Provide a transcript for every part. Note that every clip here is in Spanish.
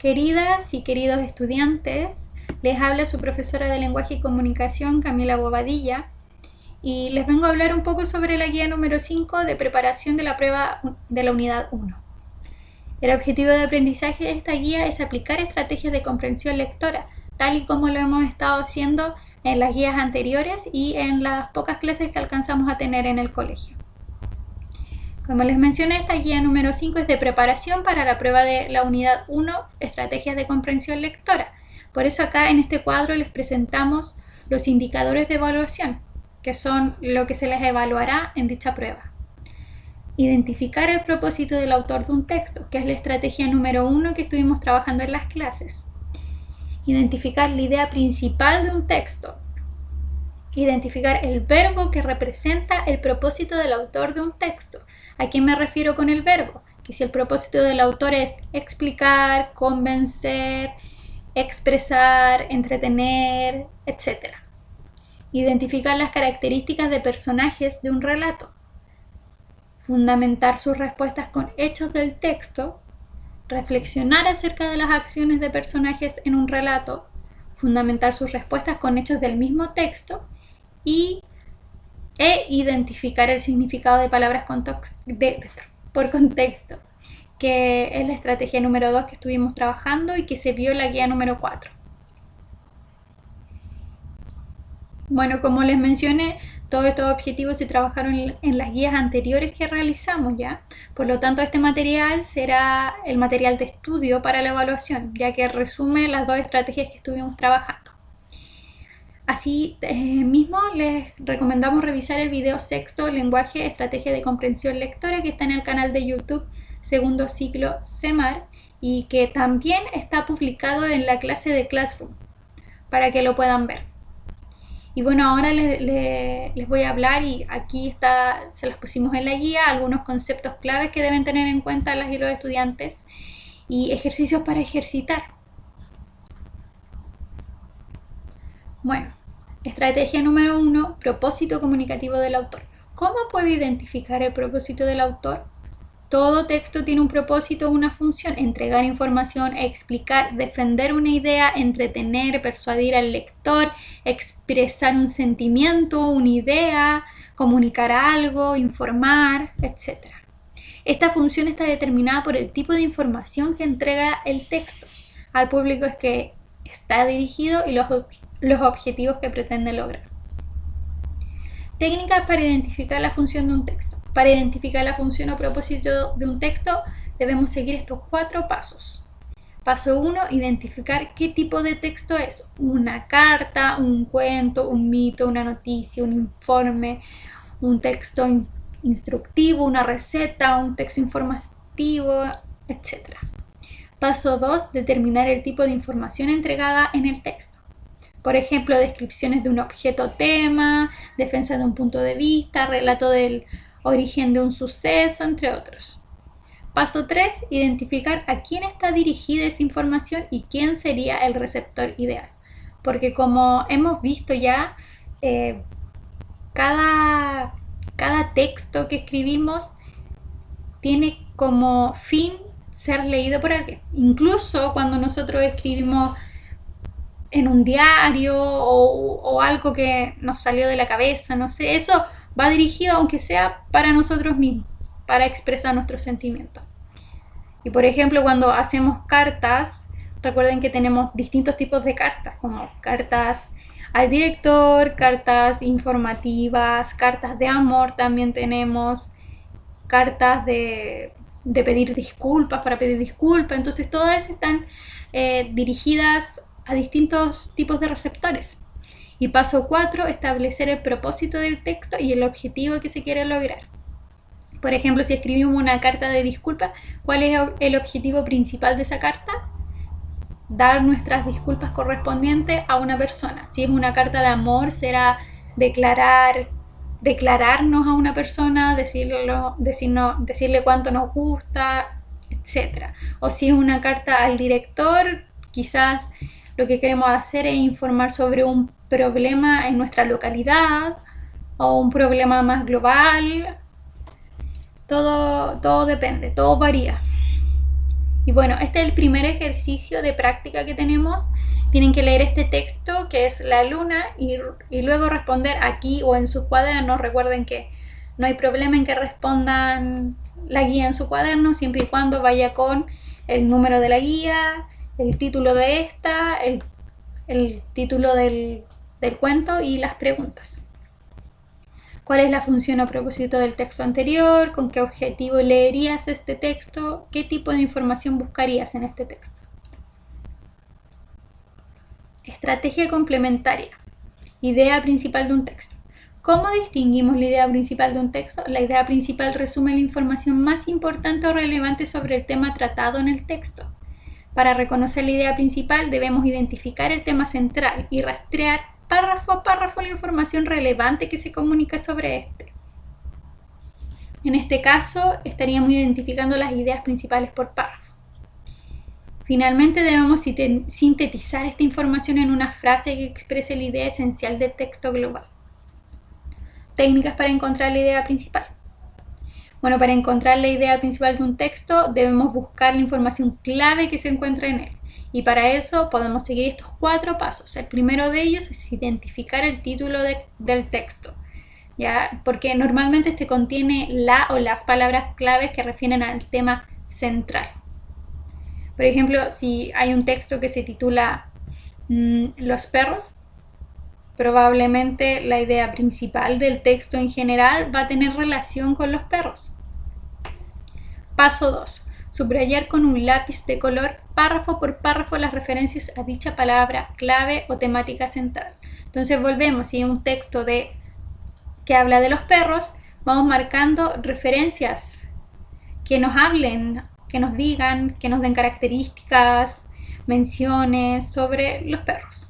Queridas y queridos estudiantes, les habla su profesora de Lenguaje y Comunicación, Camila Bobadilla, y les vengo a hablar un poco sobre la guía número 5 de preparación de la prueba de la unidad 1. El objetivo de aprendizaje de esta guía es aplicar estrategias de comprensión lectora, tal y como lo hemos estado haciendo en las guías anteriores y en las pocas clases que alcanzamos a tener en el colegio. Como les mencioné, esta guía número 5 es de preparación para la prueba de la unidad 1, estrategias de comprensión lectora. Por eso acá en este cuadro les presentamos los indicadores de evaluación, que son lo que se les evaluará en dicha prueba. Identificar el propósito del autor de un texto, que es la estrategia número 1 que estuvimos trabajando en las clases. Identificar la idea principal de un texto. Identificar el verbo que representa el propósito del autor de un texto. ¿A qué me refiero con el verbo? Que si el propósito del autor es explicar, convencer, expresar, entretener, etc. Identificar las características de personajes de un relato. Fundamentar sus respuestas con hechos del texto. Reflexionar acerca de las acciones de personajes en un relato. Fundamentar sus respuestas con hechos del mismo texto. E identificar el significado de palabras por contexto, que es la estrategia número 2 que estuvimos trabajando y que se vio en la guía número 4. Bueno, como les mencioné, todos estos objetivos se trabajaron en las guías anteriores que realizamos ya. Por lo tanto, este material será el material de estudio para la evaluación, ya que resume las dos estrategias que estuvimos trabajando. Así mismo les recomendamos revisar el video sexto, Lenguaje, Estrategia de Comprensión Lectora, que está en el canal de YouTube Segundo Ciclo CEMAR y que también está publicado en la clase de Classroom para que lo puedan ver. Y bueno, ahora les voy a hablar, y aquí está, se los pusimos en la guía, algunos conceptos claves que deben tener en cuenta las y los estudiantes y ejercicios para ejercitar. Bueno, estrategia número 1, propósito comunicativo del autor. ¿Cómo puedo identificar el propósito del autor? Todo texto tiene un propósito o una función: entregar información, explicar, defender una idea, entretener, persuadir al lector, expresar un sentimiento, una idea, comunicar algo, informar, etc. Esta función está determinada por el tipo de información que entrega el texto al público es que está dirigido y los objetivos que pretende lograr. Técnicas para identificar la función de un texto. Para identificar la función o propósito de un texto debemos seguir estos 4 pasos. Paso 1, identificar qué tipo de texto es. Una carta, un cuento, un mito, una noticia, un informe, un texto instructivo, una receta, un texto informativo, etc. Paso 2, determinar el tipo de información entregada en el texto. Por ejemplo, descripciones de un objeto o tema, defensa de un punto de vista, relato del origen de un suceso, entre otros. Paso 3, identificar a quién está dirigida esa información y quién sería el receptor ideal. Porque como hemos visto ya, cada texto que escribimos tiene como fin ser leído por alguien. Incluso cuando nosotros escribimos en un diario o algo que nos salió de la cabeza, no sé, eso va dirigido aunque sea para nosotros mismos, para expresar nuestros sentimientos. Y por ejemplo, cuando hacemos cartas, recuerden que tenemos distintos tipos de cartas, como cartas al director, cartas informativas, cartas de amor también tenemos, cartas de pedir disculpas, para pedir disculpas. Entonces todas están dirigidas a distintos tipos de receptores. Y paso 4, establecer el propósito del texto y el objetivo que se quiere lograr. Por ejemplo, si escribimos una carta de disculpas, ¿cuál es el objetivo principal de esa carta? Dar nuestras disculpas correspondientes a una persona. Si es una carta de amor, será declararnos a una persona, decirle cuánto nos gusta, etc. O si es una carta al director, quizás lo que queremos hacer es informar sobre un problema en nuestra localidad o un problema más global. Todo depende, todo varía. Y bueno, este es el primer ejercicio de práctica que tenemos. Tienen que leer este texto que es la luna y luego responder aquí o en sus cuadernos. Recuerden que no hay problema en que respondan la guía en su cuaderno, siempre y cuando vaya con el número de la guía, el título de esta, el título del cuento y las preguntas. ¿Cuál es la función o propósito del texto anterior? ¿Con qué objetivo leerías este texto? ¿Qué tipo de información buscarías en este texto? Estrategia complementaria. Idea principal de un texto. ¿Cómo distinguimos la idea principal de un texto? La idea principal resume la información más importante o relevante sobre el tema tratado en el texto. Para reconocer la idea principal debemos identificar el tema central y rastrear párrafo a párrafo la información relevante que se comunica sobre este. En este caso, estaríamos identificando las ideas principales por párrafo. Finalmente, debemos sintetizar esta información en una frase que exprese la idea esencial del texto global. Técnicas para encontrar la idea principal. Bueno, para encontrar la idea principal de un texto, debemos buscar la información clave que se encuentra en él. Y para eso podemos seguir estos 4 pasos. El primero de ellos es identificar el título del texto, ¿ya? Porque normalmente este contiene la o las palabras claves que refieren al tema central. Por ejemplo, si hay un texto que se titula Los perros, probablemente la idea principal del texto en general va a tener relación con los perros. Paso 2. Subrayar con un lápiz de color párrafo por párrafo las referencias a dicha palabra clave o temática central. Entonces volvemos, si hay un texto que habla de los perros, vamos marcando referencias que nos hablen, que nos digan, que nos den características, menciones sobre los perros.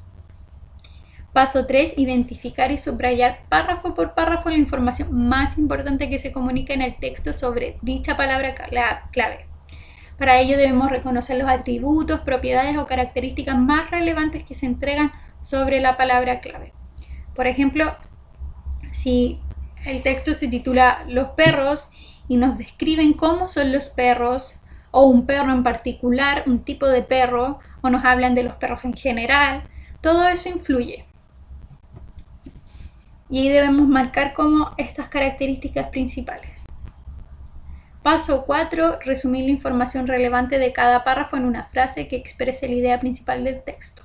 Paso 3. Identificar y subrayar párrafo por párrafo la información más importante que se comunica en el texto sobre dicha palabra clave. Para ello debemos reconocer los atributos, propiedades o características más relevantes que se entregan sobre la palabra clave. Por ejemplo, si el texto se titula Los perros y nos describen cómo son los perros o un perro en particular, un tipo de perro, o nos hablan de los perros en general, todo eso influye. Y ahí debemos marcar como estas características principales. Paso 4. Resumir la información relevante de cada párrafo en una frase que exprese la idea principal del texto.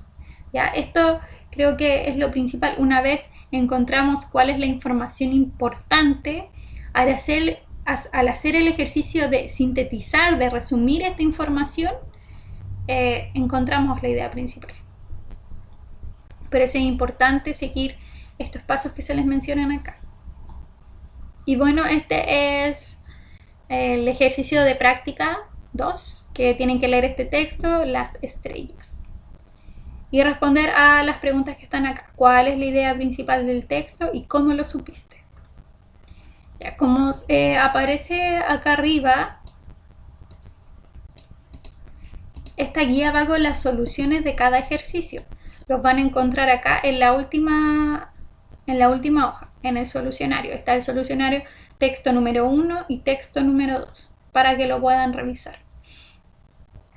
¿Ya? Esto creo que es lo principal. Una vez encontramos cuál es la información importante, al hacer el ejercicio de sintetizar, de resumir esta información, encontramos la idea principal. Por eso es importante seguir estos pasos que se les mencionan acá. Y bueno, este es el ejercicio de práctica 2, que tienen que leer este texto, las estrellas, y responder a las preguntas que están acá. ¿Cuál es la idea principal del texto y cómo lo supiste? Ya, como aparece acá arriba, esta guía va con las soluciones de cada ejercicio. Los van a encontrar acá en la última hoja, en el solucionario. Está el solucionario texto número 1 y texto número 2, para que lo puedan revisar.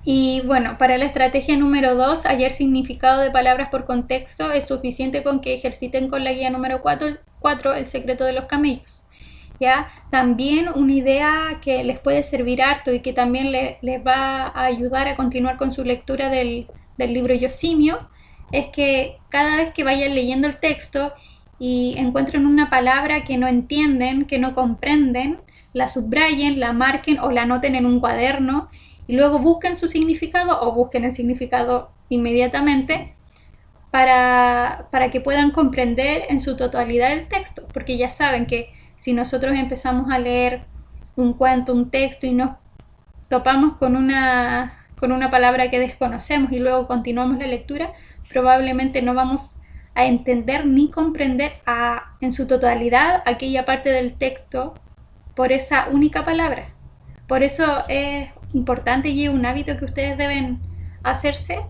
Y bueno, para la estrategia número 2, hallar significado de palabras por contexto, es suficiente con que ejerciten con la guía número 4 el secreto de los camellos. ¿Ya? También una idea que les puede servir harto y que también les va a ayudar a continuar con su lectura del libro Yo Simio, es que cada vez que vayan leyendo el texto y encuentren una palabra que no entienden, que no comprenden, la subrayen, la marquen o la anoten en un cuaderno y luego busquen su significado o busquen el significado inmediatamente para que puedan comprender en su totalidad el texto, porque ya saben que si nosotros empezamos a leer un cuento, un texto y nos topamos con una palabra que desconocemos y luego continuamos la lectura, probablemente no vamos a entender ni comprender en su totalidad aquella parte del texto por esa única palabra. Por eso es importante y un hábito que ustedes deben hacerse,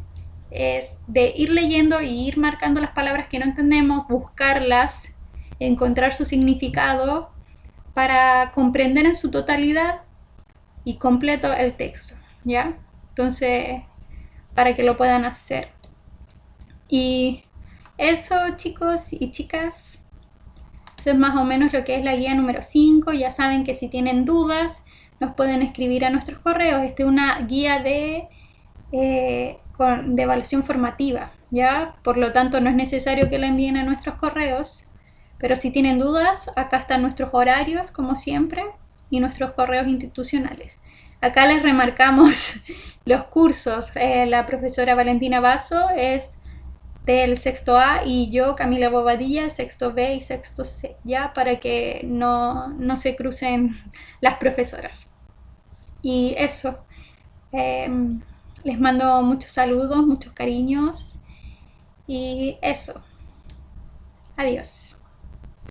es de ir leyendo y ir marcando las palabras que no entendemos, buscarlas, encontrar su significado para comprender en su totalidad y completo el texto, ¿ya? Entonces, para que lo puedan hacer. Y eso, chicos y chicas, eso es más o menos lo que es la guía número 5. Ya saben que si tienen dudas, nos pueden escribir a nuestros correos. Esta es una guía de evaluación formativa, ¿ya? Por lo tanto, no es necesario que la envíen a nuestros correos. Pero si tienen dudas, acá están nuestros horarios, como siempre, y nuestros correos institucionales. Acá les remarcamos los cursos. La profesora Valentina Basso es del sexto A y yo, Camila Bobadilla, sexto B y sexto C, ya para que no se crucen las profesoras. Y eso, les mando muchos saludos, muchos cariños y eso. Adiós.